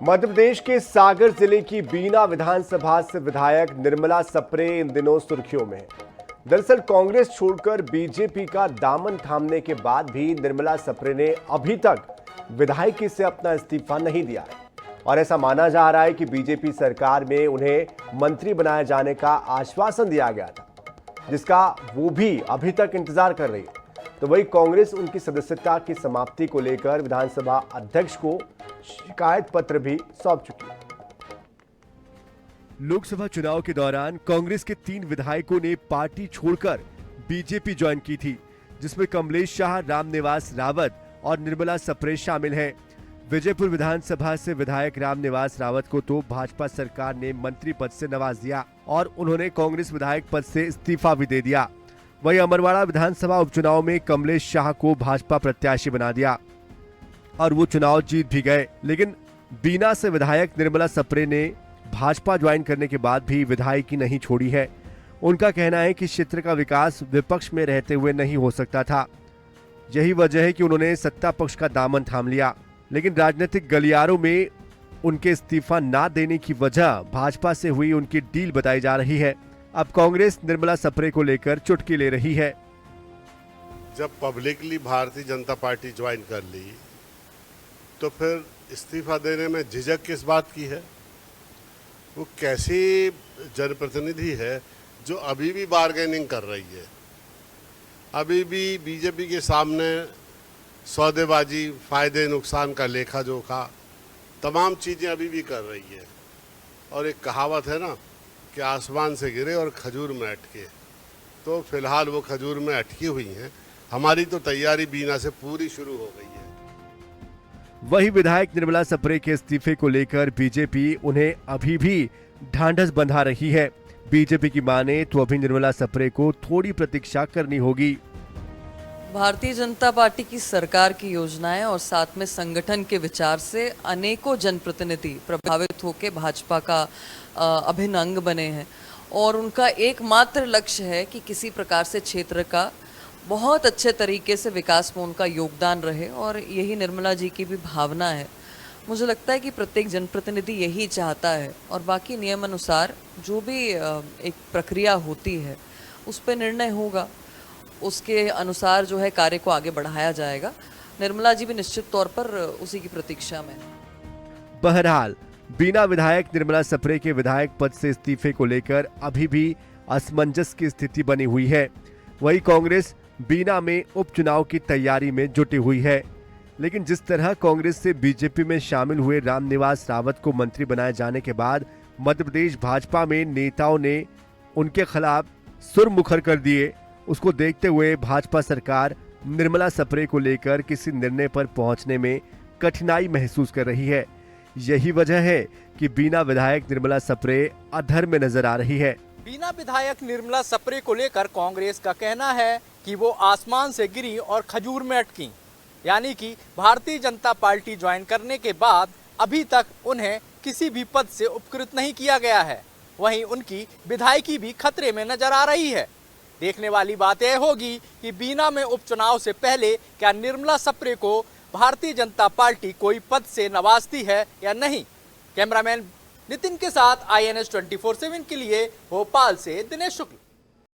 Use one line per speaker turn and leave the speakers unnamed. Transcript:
मध्य प्रदेश के सागर जिले की बीना विधानसभा से विधायक निर्मला सप्रे इन दिनों सुर्खियों में है। दरअसल कांग्रेस छोड़कर बीजेपी का दामन थामने के बाद भी निर्मला सप्रे ने अभी तक विधायकी से अपना इस्तीफा नहीं दिया है और ऐसा माना जा रहा है कि बीजेपी सरकार में उन्हें मंत्री बनाए जाने का आश्वासन दिया गया था, जिसका वो भी अभी तक इंतजार कर रही है। तो वही कांग्रेस उनकी सदस्यता की समाप्ति को लेकर विधानसभा अध्यक्ष को शिकायत पत्र भी सौंप चुकी है। लोकसभा चुनाव के दौरान कांग्रेस के 3 विधायकों ने पार्टी छोड़कर बीजेपी ज्वाइन की थी, जिसमें कमलेश शाह, रामनिवास रावत और निर्मला सप्रे शामिल हैं। विजयपुर विधानसभा से विधायक रामनिवास रावत को तो भाजपा सरकार ने मंत्री पद से नवाज दिया और उन्होंने कांग्रेस विधायक पद से इस्तीफा भी दे दिया। वहीं अमरवाड़ा विधानसभा उपचुनाव में कमलेश शाह को भाजपा प्रत्याशी बना दिया और वो चुनाव जीत भी गए। लेकिन बीना से विधायक निर्मला सप्रे ने भाजपा ज्वाइन करने के बाद भी विधायकी नहीं छोड़ी है। उनका कहना है कि क्षेत्र का विकास विपक्ष में रहते हुए नहीं हो सकता था। यही वजह है कि उन्होंने सत्ता पक्ष का दामन थाम लिया। लेकिन राजनीतिक गलियारों में उनके इस्तीफा ना देने की वजह भाजपा से हुई उनकी डील बताई जा रही है। अब कांग्रेस निर्मला सप्रे को लेकर चुटकी ले रही है।
जब publicly Bharatiya Janata party join कर ली तो फिर इस्तीफा देने में झिझक किस बात की है? वो कैसी जनप्रतिनिधि है जो अभी भी बार्गेनिंग कर रही है, अभी भी बीजेपी के सामने सौदेबाजी, फायदे नुकसान का लेखा जोखा, तमाम चीज़ें अभी भी कर रही है। और एक कहावत है ना कि आसमान से गिरे और खजूर में अटके, तो फिलहाल वो खजूर में अटकी हुई हैं। हमारी तो तैयारी बीना से पूरी शुरू हो गई है।
वही विधायक निर्मला सप्रे के इस्तीफे को लेकर बीजेपी उन्हें अभी भी ढांढस बंधा रही है। बीजेपी की माने तो अभी निर्मला सप्रे को थोड़ी प्रतीक्षा करनी होगी।
भारतीय जनता पार्टी की सरकार की योजनाएं और साथ में संगठन के विचार से अनेकों जनप्रतिनिधि प्रभावित होकर भाजपा का अभिन्न अंग बने हैं और उनका एकमात्र लक्ष्य है कि किसी प्रकार से क्षेत्र का बहुत अच्छे तरीके से विकास में उनका योगदान रहे और यही निर्मला जी की भी भावना है। मुझे लगता है कि प्रत्येक जनप्रतिनिधि यही चाहता है और बाकी नियम अनुसार जो भी एक प्रक्रिया होती है उस पर निर्णय होगा, उसके अनुसार जो है कार्य को आगे बढ़ाया जाएगा। निर्मला जी भी निश्चित तौर पर उसी की प्रतीक्षा में।
बहरहाल बीना विधायक निर्मला सप्रे के विधायक पद से इस्तीफे को लेकर अभी भी असमंजस की स्थिति बनी हुई है। वही कांग्रेस बीना में उपचुनाव की तैयारी में जुटी हुई है। लेकिन जिस तरह कांग्रेस से बीजेपी में शामिल हुए रामनिवास रावत को मंत्री बनाए जाने के बाद मध्य प्रदेश भाजपा में नेताओं ने उनके खिलाफ सुर मुखर कर दिए, उसको देखते हुए भाजपा सरकार निर्मला सप्रे को लेकर किसी निर्णय पर पहुंचने में कठिनाई महसूस कर रही है। यही वजह है कि बीना विधायक निर्मला सप्रे अधर में नजर आ रही है।
बीना विधायक निर्मला सप्रे को लेकर कांग्रेस का कहना है कि वो आसमान से गिरी और खजूर में अटकी, यानी कि भारतीय जनता पार्टी ज्वाइन करने के बाद अभी तक उन्हें किसी भी पद से उपकृत नहीं किया गया है। वहीं उनकी विधायकी भी खतरे में नजर आ रही है। देखने वाली बात यह होगी कि बीना में उपचुनाव से पहले क्या निर्मला सप्रे को भारतीय जनता पार्टी कोई पद से नवाजती है या नहीं। कैमरामैन नितिन के साथ INS 24/7 के लिए भोपाल से दिनेश शुक्ल।